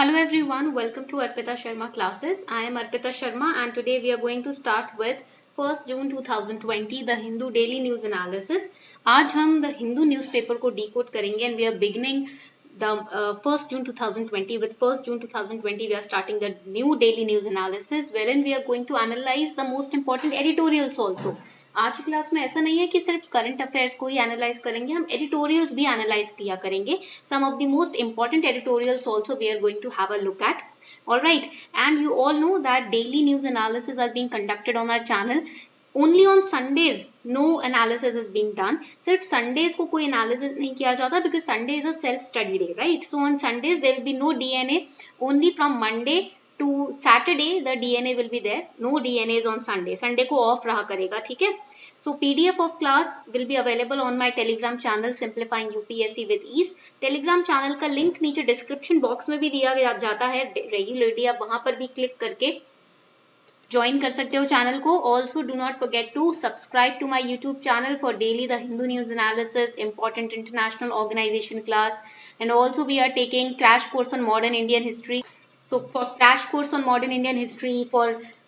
Hello everyone, welcome to Arpita Sharma classes. I am Arpita Sharma and today we are going to start with 1st June 2020 the Hindu daily news analysis. आज हम the Hindu newspaper को decode करेंगे and we are beginning the 1st June 2020 with 1st June 2020 we are starting the new daily news analysis wherein we are going to analyze the most important editorials also. आज की class में ऐसा नहीं है कि सिर्फ current affairs को ही analyse करेंगे, हम एडिटोरियल्स भी एनालाइज किया करेंगे. Some of the most important editorials also we are going to have a look at. Alright, and you all know that daily news analysis are being conducted on our channel. Only on Sundays no analysis is being done. सिर्फ Sundays को कोई analysis नहीं किया जाता because Sunday is a self study day, right? So on Sundays there will be no DNA. Only from Monday to Saturday the DNA will be there. No DNAs on Sunday. Sunday को off रहा करेगा, ठीक है? So PDF of class will be available on my Telegram channel Simplifying UPSC with Ease. Telegram channel का link नीचे description box में भी दिया जाता है regularly. आप वहाँ पर भी click करके ज्वाइन कर सकते हो चैनल को. Also do not forget to subscribe to my YouTube channel for daily the Hindu news analysis, important international organisation class, and also we are taking crash course on modern Indian history. So for crash course on modern Indian history, for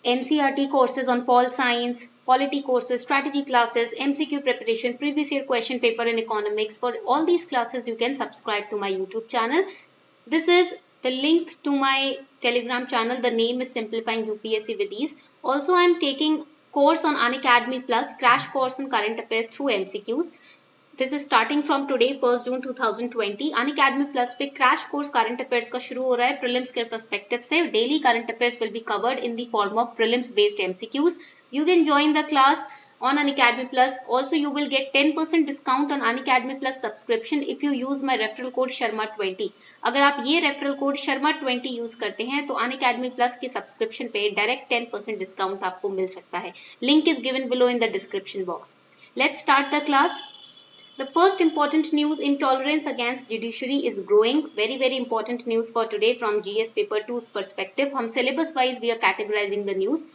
NCERT courses on pol science, polity courses, strategy classes, MCQ preparation, previous year question paper in economics, for all these classes you can subscribe to my YouTube channel. This is the link to my Telegram channel. The name is Simplifying UPSC with Ease. Also I am taking course on Unacademy Plus, crash course on current affairs through MCQs. This is starting from today 1st June 2020. Unacademy Plus पे crash course current affairs का शुरू हो रहा है prelims के perspective से. Daily current affairs will be covered in the form of prelims based MCQs. You can join the class on Unacademy Plus. Also you will get 10% discount on Unacademy Plus subscription if you use my referral code Sharma20. अगर आप ये referral code Sharma20 use करते हैं तो Unacademy Plus की subscription पे direct 10% discount आपको मिल सकता है. Link is given below in the description box. Let's start the class. The first important news, intolerance against judiciary is growing. Very important news for today from GS paper 2's perspective. हम syllabus wise we are categorizing the news.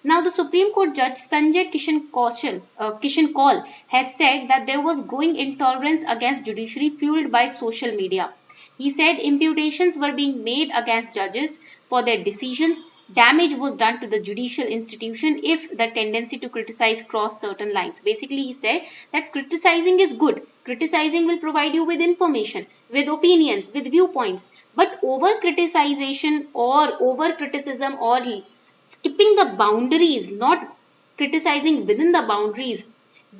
Now the Supreme Court Judge Sanjay Kishan Kaul has said that there was growing intolerance against judiciary fueled by social media. He said imputations were being made against judges for their decisions. Damage was done to the judicial institution if the tendency to criticize crossed certain lines. Basically, he said that criticizing is good. Criticizing will provide you with information, with opinions, with viewpoints. But over-criticization or over-criticism or skipping the boundaries, not criticizing within the boundaries,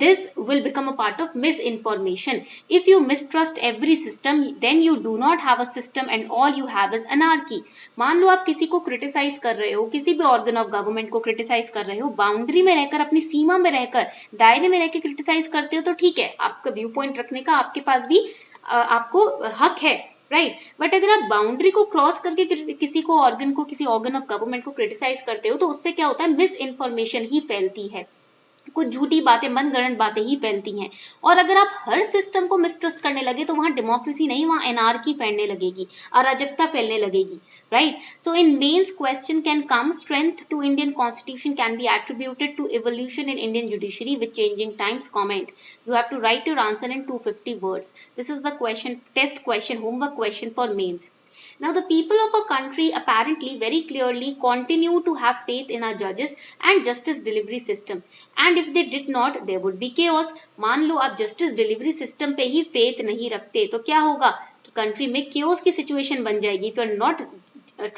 this will become a part of misinformation. If you mistrust every system, then you do not have a system and all you have is anarchy. मान लो आप किसी को criticise कर रहे हो, किसी भी organ of government को क्रिटिसाइज कर रहे हो, बाउंड्री में रहकर, अपनी सीमा में रहकर, दायरे में रहकर क्रिटिसाइज करते हो तो ठीक है, आपका व्यू पॉइंट रखने का आपके पास भी आपको हक है, राइट. बट अगर आप बाउंड्री को क्रॉस करके किसी को ऑर्गन को, किसी ऑर्गन ऑफ गवर्नमेंट को क्रिटिसाइज करते हो तो उससे क्या होता है, मिस इन्फॉर्मेशन ही फैलती है, कुछ झूठी बातें, मनगढ़ंत बातें ही फैलती हैं. और अगर आप हर सिस्टम को मिसट्रस्ट करने लगे तो वहां डेमोक्रेसी नहीं, वहां एनार्की फैलने लगेगी, अराजकता फैलने लगेगी, right. So in mains question can come, strength to Indian constitution can be attributed to evolution in Indian judiciary with changing times. Comment. You have to write your answer in 250 words. This is the question, test question, homework question for mains. Now the people of a country apparently very clearly continue to have faith in our judges and justice delivery system. And if they did not, there would be chaos. मान लो आप justice delivery system पे ही faith नहीं रखते तो क्या होगा कि country में chaos की situation बन जाएगी. If you are not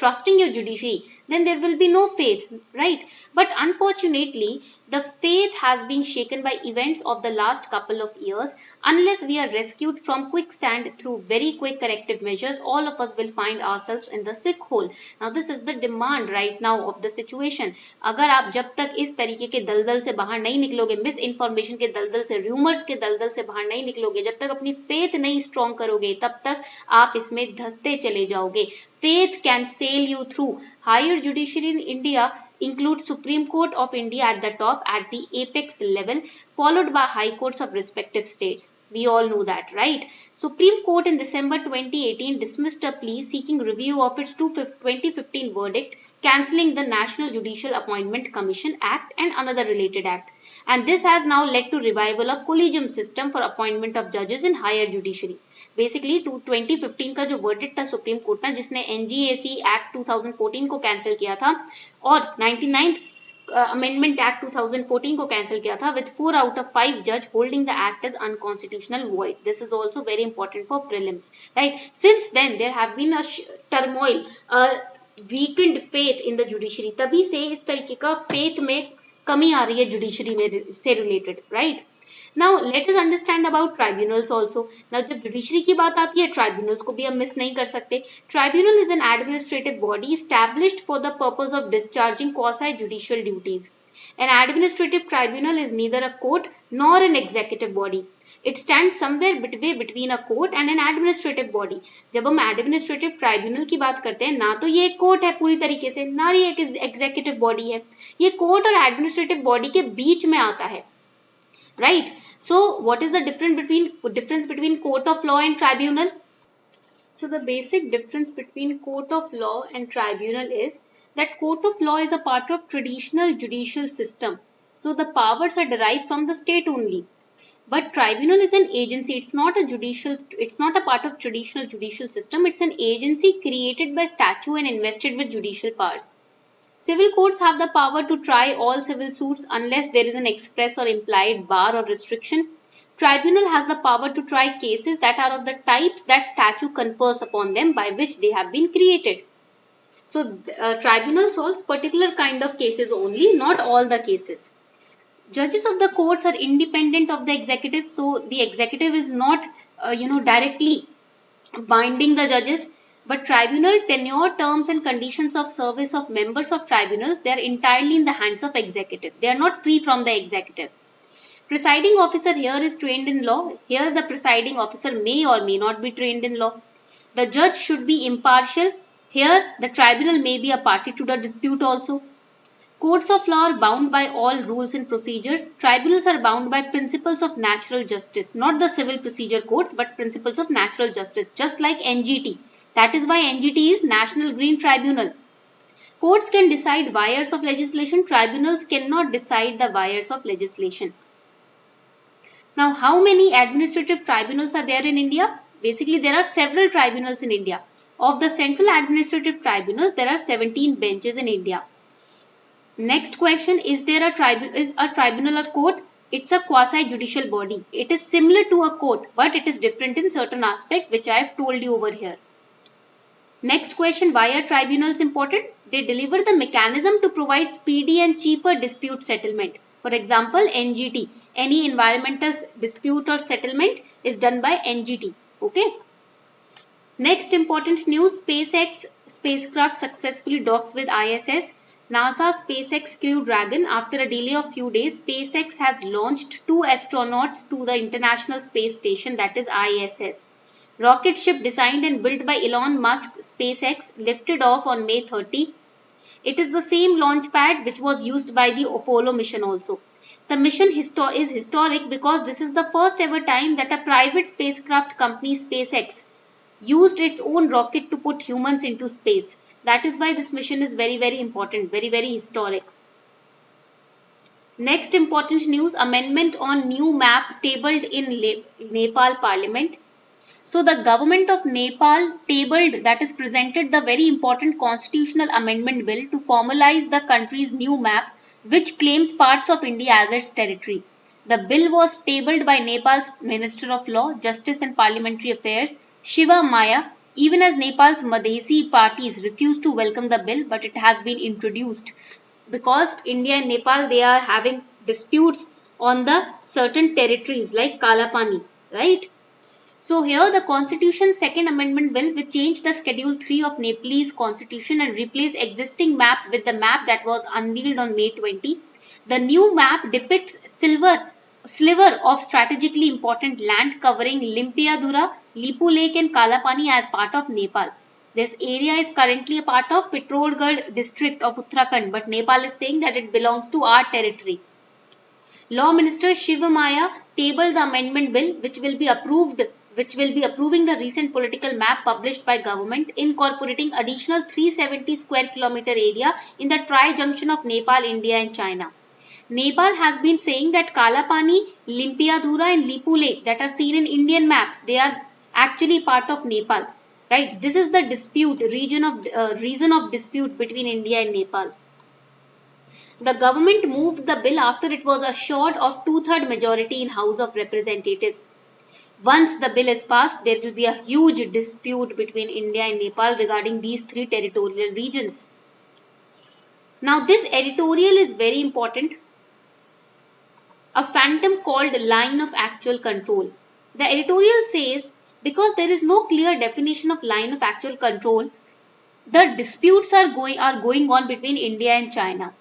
trusting your judiciary, then there will be no faith, right? But unfortunately, the faith has been shaken by events of the last couple of years. Unless we are rescued from quicksand through very quick corrective measures, all of us will find ourselves in the sick hole. Now this is the demand right now of the situation. अगर आप जब तक इस तरीके के दलदल से बाहर नहीं निकलोगे, मिस इन्फॉर्मेशन के दलदल से, रूमर्स के दलदल से बाहर नहीं निकलोगे, जब तक अपनी फेथ नहीं स्ट्रॉन्ग करोगे, तब तक आप इसमें धंसते चले जाओगे. Faith can sail you through. Higher judiciary in India includes Supreme Court of India at the top, at the apex level, followed by high courts of respective states. We all know that, right? Supreme Court in December 2018 dismissed a plea seeking review of its 2015 verdict, cancelling the National Judicial Appointment Commission Act and another related act. And this has now led to revival of collegium system for appointment of judges in higher judiciary. Basically 2015 का जो verdict था supreme court का, जिसने एनजीएसी act 2014 को cancel किया था और 99th amendment act 2014 को कैंसिल किया था, with 4 out of 5 judge holding the act as unconstitutional void. This is also very important for prelims, right? Since then there have been a turmoil, a weakened faith in the judiciary. तभी से इस तरीके का faith में कमी आ रही है judiciary में से related, right? Now let us understand about tribunals also. Now जब जुडिशरी की बात आती है, ट्राइब्यूनल्स को भी हम मिस नहीं कर सकते. Tribunal is an administrative body established for the purpose of discharging quasi judicial duties. An administrative tribunal is neither a court nor an executive body. It stands somewhere between a court and an administrative body. जब हम administrative tribunal की बात करते हैं, ना तो ये एक कोर्ट है पूरी तरीके से, ना ये एक executive body है. ये कोर्ट और administrative body के बीच में आता है, right? So what is the difference between court of law and tribunal? So the basic difference between court of law and tribunal is that court of law is a part of traditional judicial system. So the powers are derived from the state only. But tribunal is an agency. It's not a part of traditional judicial system. It's an agency created by statute and invested with judicial powers. Civil courts have the power to try all civil suits unless there is an express or implied bar or restriction. Tribunal has the power to try cases that are of the types that statute confers upon them by which they have been created. So tribunal solves particular kind of cases only, not all the cases. Judges of the courts are independent of the executive, so the executive is not directly binding the judges. But tribunal tenure, terms and conditions of service of members of tribunals, they are entirely in the hands of executive. They are not free from the executive. Presiding officer here is trained in law. Here the presiding officer may or may not be trained in law. The judge should be impartial. Here the tribunal may be a party to the dispute also. Courts of law are bound by all rules and procedures. Tribunals are bound by principles of natural justice, not the civil procedure courts, but principles of natural justice, just like NGT. That is why NGT is National Green Tribunal. Courts can decide wires of legislation. Tribunals cannot decide the wires of legislation. Now, how many administrative tribunals are there in India? Basically, there are several tribunals in India. Of the central administrative tribunals, there are 17 benches in India. Next question, is a tribunal a court? It's a quasi-judicial body. It is similar to a court, but it is different in certain aspects, which I have told you over here. Next question, why are tribunals important? They deliver the mechanism to provide speedy and cheaper dispute settlement. For example, NGT, any environmental dispute or settlement is done by NGT. Okay. Next important news, SpaceX spacecraft successfully docks with ISS. NASA SpaceX Crew Dragon, after a delay of few days, SpaceX has launched 2 astronauts to the International Space Station, that is ISS. Rocket ship designed and built by Elon Musk, SpaceX, lifted off on May 30. It is the same launch pad which was used by the Apollo mission also. The mission is historic because this is the first ever time that a private spacecraft company, SpaceX, used its own rocket to put humans into space. That is why this mission is very, very important, very, very historic. Next important news, amendment on new map tabled in Nepal Parliament. So the government of Nepal tabled, that is presented, the very important constitutional amendment bill to formalize the country's new map, which claims parts of India as its territory. The bill was tabled by Nepal's Minister of Law, Justice and Parliamentary Affairs, Shiva Maya, even as Nepal's Madhesi parties refused to welcome the bill, but it has been introduced because India and Nepal, they are having disputes on the certain territories like Kalapani, right? So here the Constitution's second amendment bill will change the Schedule 3 of Nepalese Constitution and replace existing map with the map that was unveiled on May 20. The new map depicts sliver of strategically important land covering Limpiadhura, Lipu Lake and Kalapani as part of Nepal. This area is currently a part of Pithoradgarh district of Uttarakhand, but Nepal is saying that it belongs to our territory. Law Minister Shiva Maya tabled the amendment bill which will be approving the recent political map published by government incorporating additional 370 square kilometer area in the tri-junction of Nepal, India and China. Nepal has been saying that Kalapani, Limpiadhura and Lipu Lake that are seen in Indian maps, they are actually part of Nepal. Right? This is the dispute, reason of dispute between India and Nepal. The government moved the bill after it was assured of two-thirds majority in House of Representatives. Once the bill is passed, there will be a huge dispute between India and Nepal regarding these three territorial regions. Now this editorial is very important. A phantom called line of actual control. The editorial says, because there is no clear definition of line of actual control, the disputes are going on between India and China.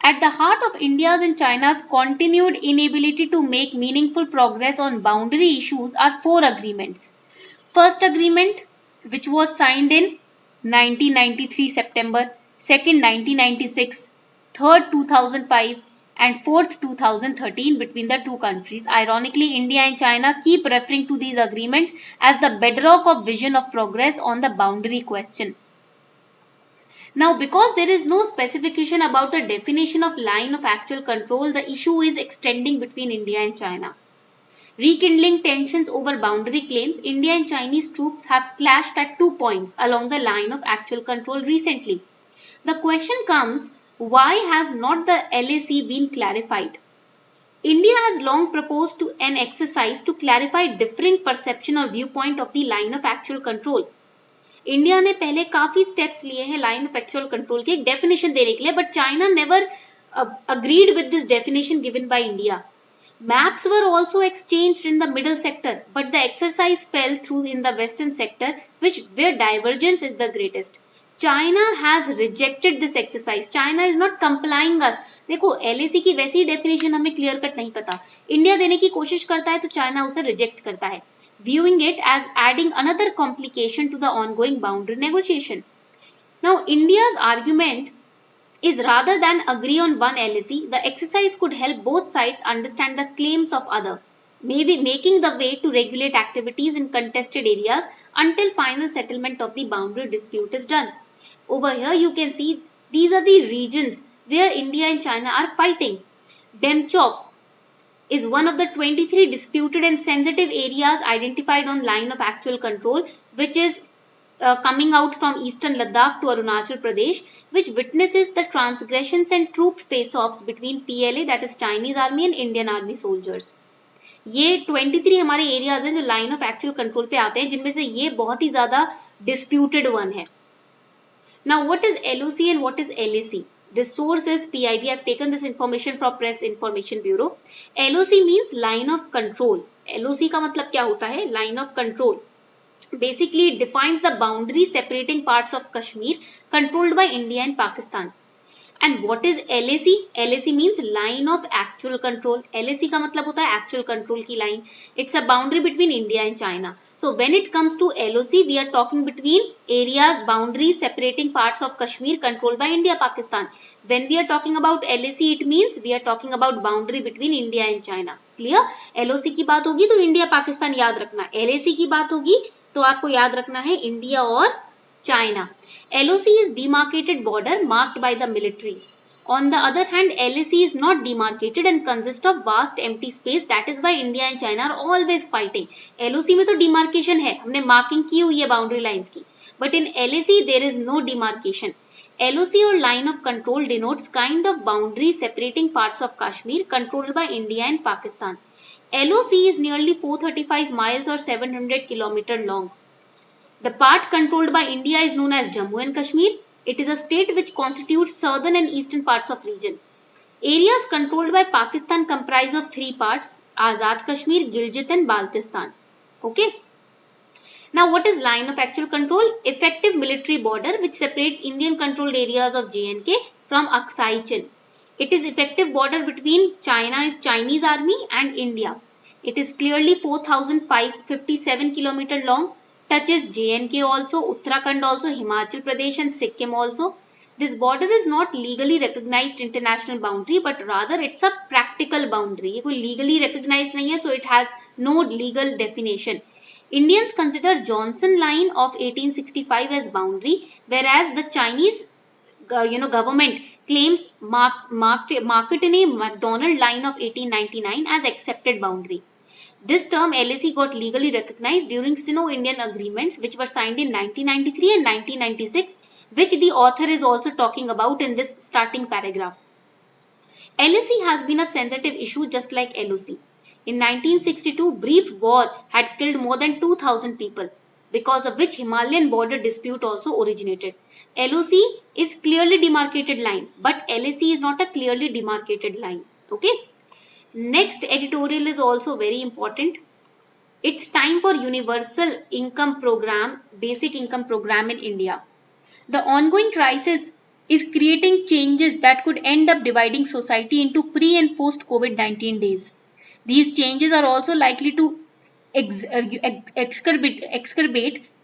At the heart of India's and China's continued inability to make meaningful progress on boundary issues are four agreements. First agreement, which was signed in 1993 September, second 1996, third 2005 and fourth 2013 between the two countries. Ironically, India and China keep referring to these agreements as the bedrock of vision of progress on the boundary question. Now, because there is no specification about the definition of line of actual control, the issue is extending between India and China. Rekindling tensions over boundary claims, India and Chinese troops have clashed at 2 points along the line of actual control recently. The question comes, why has not the LAC been clarified? India has long proposed an exercise to clarify differing perception or viewpoint of the line of actual control. India ने पहले काफी steps लिए हैं line of actual control की एक definition देने के लिए, but China never agreed with this definition given by India. Maps were also exchanged in the middle sector, but the exercise fell through in the western sector, where divergence is the greatest. China has rejected this exercise. China is not complying us. देखो LAC की वैसी definition हमें clear cut नहीं पता, India देने की कोशिश करता है तो चाइना उसे रिजेक्ट करता है, viewing it as adding another complication to the ongoing boundary negotiation. Now, India's argument is rather than agree on one LAC, the exercise could help both sides understand the claims of other, maybe making the way to regulate activities in contested areas until final settlement of the boundary dispute is done. Over here, you can see these are the regions where India and China are fighting. Demchok is one of the 23 disputed and sensitive areas identified on line of actual control, which is coming out from eastern Ladakh to Arunachal Pradesh, which witnesses the transgressions and troop face-offs between PLA, that is Chinese Army, and Indian Army soldiers. ये 23 हमारे areas हैं जो line of actual control पे आते हैं, जिनमें से ये बहुत ही ज्यादा डिस्प्यूटेड वन है. Now, what is LOC and what is LAC? This source is PIB. I have taken this information from Press Information Bureau. LOC means line of control. LOC का मतलब क्या होता है? Line of control. Basically, it defines the boundary separating parts of Kashmir controlled by India and Pakistan. And what is LAC? LAC means line of actual control. LAC का मतलब होता है actual control की line. It's a boundary between India and China. So when it comes to LOC, we are talking between areas, boundaries separating parts of Kashmir controlled by India, Pakistan. When we are talking about LAC, it means we are talking about boundary between India and China. Clear? LOC की बात होगी तो India, Pakistan याद रखना. LAC की बात होगी तो आपको याद रखना है India और China. LOC is demarcated border marked by the militaries. On the other hand, LAC is not demarcated and consists of vast empty space. That is why India and China are always fighting. LOC में तो demarcation है, हमने marking की हुई है boundary lines की. But in LAC there is no demarcation. LOC or line of control denotes kind of boundary separating parts of Kashmir controlled by India and Pakistan. LOC is nearly 435 miles or 700 km long. The part controlled by India is known as Jammu and Kashmir. It is a state which constitutes southern and eastern parts of region. Areas controlled by Pakistan comprise of three parts: Azad Kashmir, Gilgit and Baltistan. Okay. Now, what is line of actual control? Effective military border which separates Indian controlled areas of J&K from Aksai Chin. It is effective border between Chinese Army and India. It is clearly 4,557 km long. Touches J&K also, Uttarakhand also, Himachal Pradesh and Sikkim also. This border is not legally recognized international boundary, but rather it's a practical boundary. ये कोई legally recognized नहीं है, so it has no legal definition. Indians consider Johnson Line of 1865 as boundary, whereas the Chinese government claims Marconi McDonald Line of 1899 as accepted boundary. This term LAC got legally recognized during Sino-Indian agreements which were signed in 1993 and 1996, which the author is also talking about in this starting paragraph. LAC has been a sensitive issue just like LOC. In 1962, brief war had killed more than 2,000 people, because of which Himalayan border dispute also originated. LOC is clearly demarcated line, but LAC is not a clearly demarcated line. Okay. Next editorial is also very important. It's time for universal income program, basic income program in India. The ongoing crisis is creating changes that could end up dividing society into pre and post COVID-19 days. These changes are also likely to exacerbate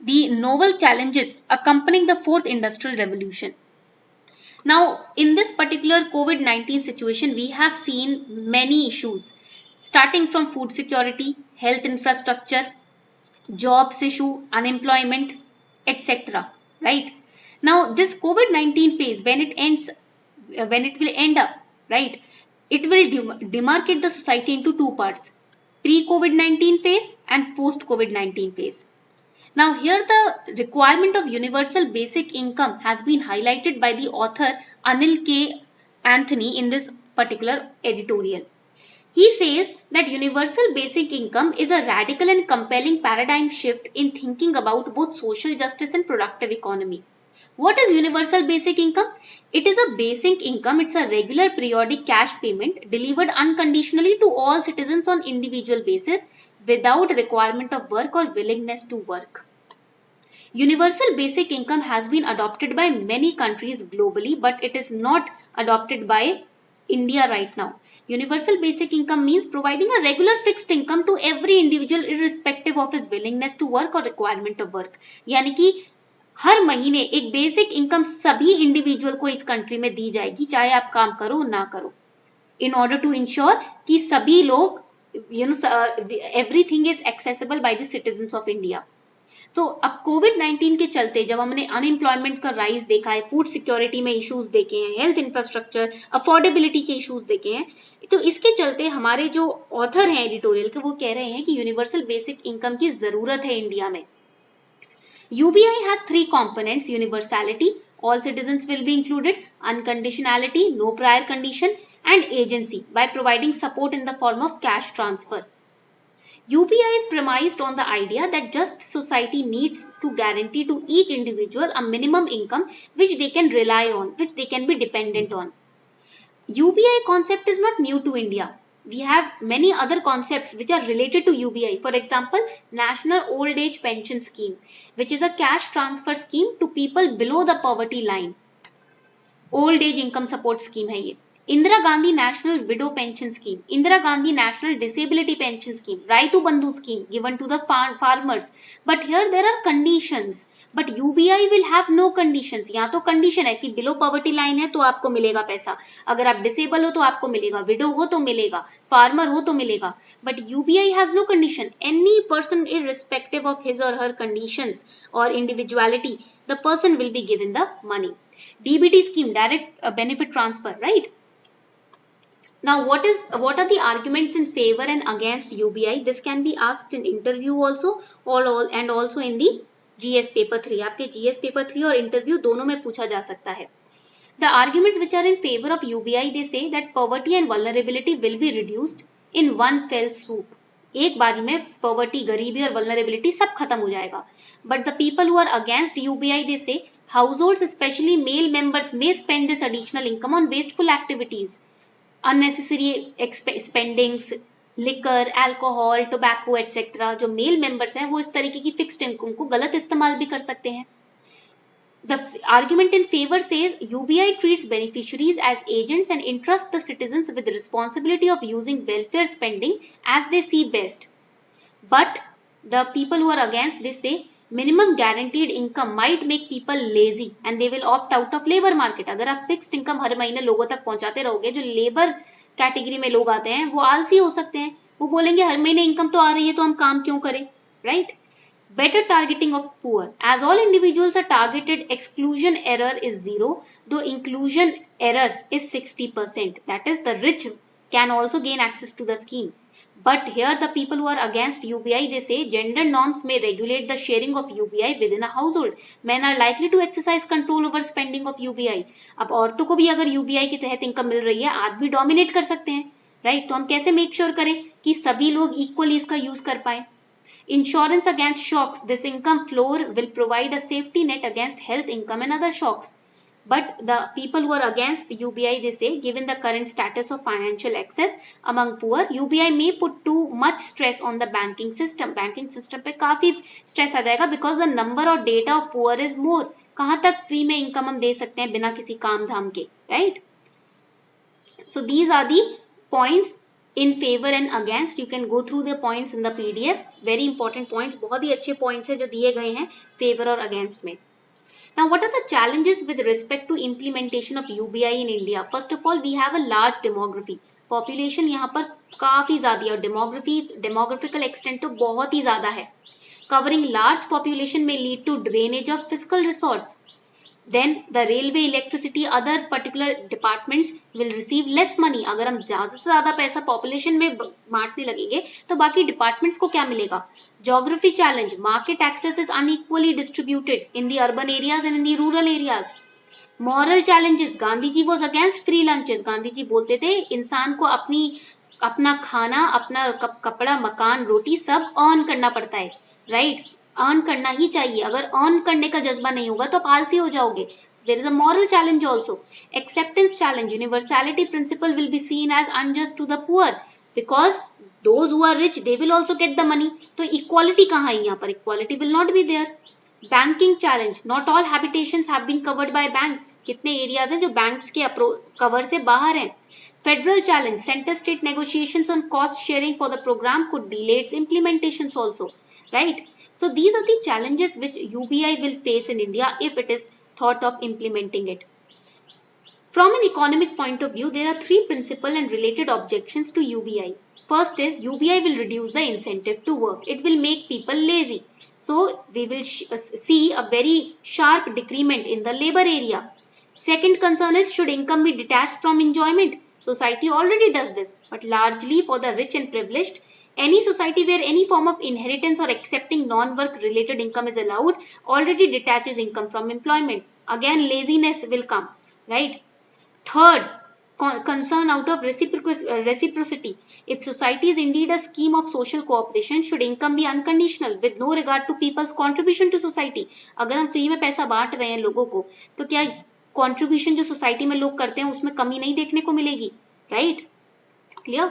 the novel challenges accompanying the fourth industrial revolution. Now, in this particular COVID-19 situation, we have seen many issues, starting from food security, health infrastructure, jobs issue, unemployment, etc. Right? Now, this COVID-19 phase, when it will end up, right, it will demarcate the society into two parts, pre-COVID-19 phase and post-COVID-19 phase. Now here the requirement of universal basic income has been highlighted by the author Anil K. Anthony in this particular editorial. He says that universal basic income is a radical and compelling paradigm shift in thinking about both social justice and productive economy. What is universal basic income? It is a basic income. It's a regular periodic cash payment delivered unconditionally to all citizens on individual basis without requirement of work or willingness to work. Universal basic income has been adopted by many countries globally, but it is not adopted by India right now. Universal basic income means providing a regular fixed income to every individual irrespective of his willingness to work or requirement of work. यानी कि हर महीने एक basic income सभी individual को इस country में दी जाएगी, चाहे आप काम करो ना करो, in order to ensure कि सभी लोग everything is accessible by the citizens of India. तो अब कोविड-19 के चलते जब हमने अनएम्प्लॉयमेंट का राइज देखा है, फूड सिक्योरिटी में इश्यूज देखे हैं, हेल्थ इंफ्रास्ट्रक्चर, अफोर्डेबिलिटी के इश्यूज देखे हैं, तो इसके चलते हमारे जो ऑथर हैं एडिटोरियल के वो कह रहे हैं कि यूनिवर्सल बेसिक इनकम की जरूरत है इंडिया में. UBI has three components: universality, all citizens will be included; unconditionality, no prior condition; and agency, by providing support in the form of cash transfer. UBI is premised on the idea that just society needs to guarantee to each individual a minimum income which they can rely on, which they can be dependent on. UBI concept is not new to India. We have many other concepts which are related to UBI. For example, National Old Age Pension Scheme, which is a cash transfer scheme to people below the poverty line. Old Age Income Support Scheme है ये. Indira Gandhi National Widow Pension Scheme, Indira Gandhi National Disability Pension Scheme, Raitu Bandhu Scheme given to the farmers. But here there are conditions. But UBI will have no conditions. यहाँ तो condition है कि below poverty line है तो आपको मिलेगा पैसा. अगर आप disabled हो तो आपको मिलेगा, widow हो तो मिलेगा, farmer हो तो मिलेगा. But UBI has no condition. Any person irrespective of his or her conditions or individuality, the person will be given the money. DBT scheme, direct benefit transfer, right? Now, what are the arguments in favor and against UBI? This can be asked in interview also, and also in the GS paper 3. आपके GS paper 3 और interview दोनों में पूछा जा सकता है. The arguments which are in favor of UBI, they say that poverty and vulnerability will be reduced in one fell swoop. एक बारी में poverty, गरीबी और vulnerability सब खत्म हो जाएगा. But the people who are against UBI, they say households, especially male members, may spend this additional income on wasteful activities. Unnecessary spendings, liquor, alcohol, tobacco, etc. जो मेल मेंबर्स हैं वो इस तरीके की फिक्स्ड इनकम को गलत इस्तेमाल भी कर सकते हैं. The argument in favor says UBI treats beneficiaries as agents and entrusts the citizens with the responsibility of using welfare spending as they see best. But the people who are against, they say minimum guaranteed income might make people lazy and they will opt out of labour market. अगर आप fixed income हर महीने लोगों तक पहुंचाते रहोगे, जो labour category में लोग आते हैं वो आलसी हो सकते हैं, वो बोलेंगे हर महीने इनकम तो आ रही है तो हम काम क्यों करें, right? Better targeting of poor. As all individuals are targeted, exclusion error is 0, though inclusion error is 60%. That is, the rich can also gain access to the scheme. But here the people who are against UBI, they say gender norms may regulate the sharing of UBI within a household. Men are likely to exercise control over spending of UBI. अब औरतों को भी अगर UBI के तहत income मिल रही है, आदमी डोमिनेट कर सकते हैं, राइट? तो हम कैसे मेक श्योर करें कि सभी लोग इक्वली इसका यूज कर पाए? Insurance against shocks. This income floor will provide a safety net against health, income and other shocks. But the people who are against UBI, they say, given the current status of financial access among poor, UBI may put too much stress on the banking system. Banking system पे काफी stress आ जाएगा because the number or data of poor is more. कहाँ तक free में income हम दे सकते हैं बिना किसी काम धाम के, right? So these are the points in favor and against. You can go through the points in the PDF. Very important points, बहुत ही अच्छे points हैं जो दिए गए हैं favor और against में. Now, what are the challenges with respect to implementation of UBI in India? First of all, we have a large demography. Population यहाँ पर काफी ज्यादा है और demographical extent तो बहुत ही ज्यादा है. Covering large population may lead to drainage of fiscal resource. Then the railway, electricity, other particular departments will receive less money. अगर हम ज्यादा से ज्यादा पैसा population में बांटने लगेंगे तो बाकी departments को क्या मिलेगा? Geography challenge, market access is unequally distributed in the urban areas and in the rural areas. Moral challenges, Gandhi ji was against free lunches. Gandhi ji बोलते थे इंसान को अपना खाना, अपना कपड़ा, मकान, रोटी सब earn करना पड़ता है, right? अर्न करना ही चाहिए. अगर अर्न करने का जज्बा नहीं होगा तो आप आलसी हो जाओगे. There is a moral challenge also. Acceptance challenge. Universality principle will be seen as unjust to the poor because those who are rich, they will also get the money. तो equality कहाँ है यहाँ पर? Equality will not be there. Banking challenge. Not all habitations have been covered by banks. कितने areas हैं जो banks के cover से बाहर हैं. Federal challenge. Center state negotiations on cost sharing for the program could delay its implementations also. Right? So these are the challenges which UBI will face in India if it is thought of implementing it. From an economic point of view, there are three principal and related objections to UBI. First is UBI will reduce the incentive to work. It will make people lazy. So we will see a very sharp decrement in the labor area. Second concern is should income be detached from enjoyment? Society already does this, but largely for the rich and privileged. Any society where any form of inheritance or accepting non-work related income is allowed already detaches income from employment. Again, laziness will come, right? Third, concern out of reciprocity. If society is indeed a scheme of social cooperation, should income be unconditional with no regard to people's contribution to society? अगर हम free में पैसा बांट रहे हैं लोगों को, तो क्या contribution जो society में लोग करते हैं उसमें कमी नहीं देखने को मिलेगी, right? Clear?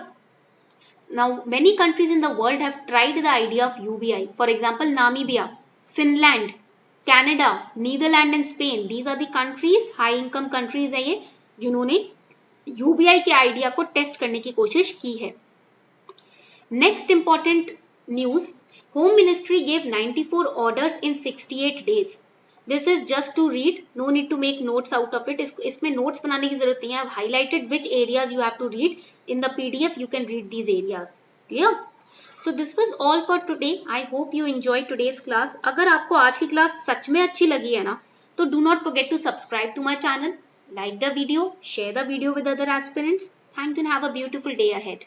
Now, many countries in the world have tried the idea of UBI. For example, Namibia, Finland, Canada, Netherlands and Spain. These are the countries, high income countries हैं ये, जिन्होंने UBI के आइडिया को test करने की कोशिश की है. Next important news, Home Ministry gave 94 orders in 68 days. This is just to read, no need to make notes out of it. इसमें notes बनाने की जरूरत नहीं है. I've highlighted which areas you have to read. In the PDF, you can read these areas. Clear? So this was all for today. I hope you enjoyed today's class. अगर आपको आज की क्लास सच में अच्छी लगी है ना, तो do not forget to subscribe to my channel, like the video, share the video with other aspirants. Thank you and have a beautiful day ahead.